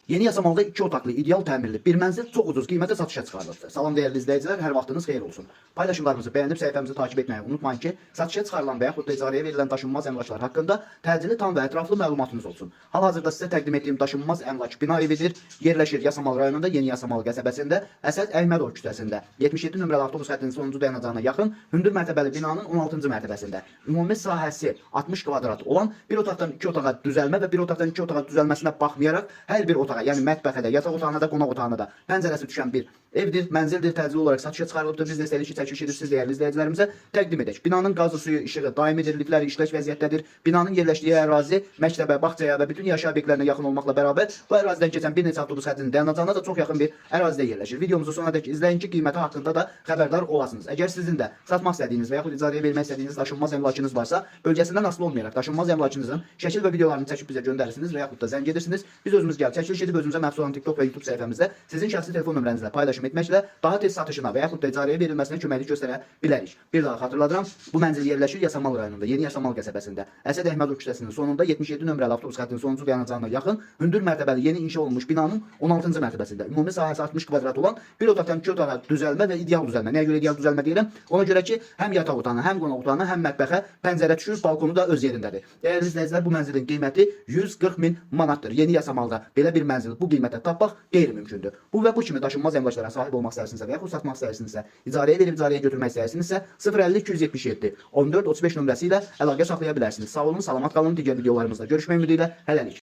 Yeni Yasamalda 2 otaqlı, ideal təmirli bir mənzil çox ucuz qiymətə satışa çıxarılıbdır. Salam dəyərli izləyicilər, hər vaxtınız xeyir olsun. Paylaşımlarımızı bəyənib səhifəmizi takib etməyi unutmayın ki, satışa çıxarılan və yaxud da icarəyə verilən daşınmaz əmlaklar haqqında təcili, tam və ətraflı məlumatınız olsun. Hal-hazırda sizə təqdim etdiyim daşınmaz əmlak bina evidir. Yerləşir Yasamal rayonunda, Yeni Yasamal qəsəbəsində, Əsəd Əhmədov küçəsində, 77 nömrəli avtobus xəttinin sonuncu dayanacağına yaxın hündür mərtəbəli binanın 16-cı mərtəbəsində. Ümumi sahəsi 60 kvadrat olan bir otaqdan 2 otağa düzəlmə və bir otaqdan 2 otağa düzəlməsinə baxmayaraq hər bir otağa, yəni mətbəxə də, yataq otağına da, qonaq otağına da pəncərəsi düşən bir evdir, mənzildir, təcili olaraq satışa çıxarılıbdır. Biz də istədik ki, çəkiliş edirsiniz dəyərli izləyicilərimizə təqdim edək. Binanın qazı, suyu, işığı, daimi dirlikləri işləş vəziyyətdədir. Binanın yerləşdiyi ərazi məktəbə, bağçaya və bütün yaşayış obyektlərinə yaxın olmaqla bərabər bu ərazidən keçən bir neçə avtobus xəttinin dayanacağına da çox yaxın bir ərazidə yerləşir. Videomuzu sonadək izləyin ki, qiyməti haqqında da xəbərdar olasınız. Əgər sizin də satmaq istədiyiniz və yaxud icarəyə vermək istədiyiniz daşınmaz əmlakınız varsa, bölgəsindən asılı olmayaraq daşınmaz əmlakınızın şəkil və videolarını çəkib bizə göndərirsiniz və yaxud da zəng edirsiniz. Biz özümüz gəlib çəkiliş edib özümüzə məxsus olan TikTok və YouTube səhifəmizdə sizin şəxsi telefon nömrənizlə paylaşım etməklə daha tez satışına və yaxud da icarəyə verilməsinə köməklik göstərə bilərik. Bir daha xatırladıram, bu mənzil yerləşir Yasamal rayonunda, Yeni Yasamal qəsəbəsində, Əsəd Əhmədov küçəsinin sonunda 77 nömrəli avtobus xəttinin sonuncu dayanacağına yaxın hündür mərtəbəli yeni inşa olunmuş binanın 16-cı mərtəbəsində. Ümumi sahəsi 60 kvadrat olan bir otaqdan 2 otağa düzəlmə və ideal düzəlmə. Nəyə görə ideal düzəlmə deyirəm? Ona görə ki, həm yataq otağına, həm qonaq otağına, həm mətbəxə pəncərə düşür, balkonu da öz yerindədir. Dəyərli izləyicilər, bu mənzilin qiyməti 140 min manatdır. Yeni Yasamalda belə bir mənzil bu qiymətə tapmaq qeyri-mümkündür. Bu və bu kimi daşınmaz əmlaklara sahib olmaq istəyirsinizsə və yaxud satmaq istəyirsinizsə, icarəyə verib icarəyə götürmək istəyirsinizsə 050 277 14 35 nömrəsi ilə əlaqə saxlaya bilərsiniz. Sağ olun, salamat qalın. Digər videolarımızda görüşmək ümidi ilə hələlik.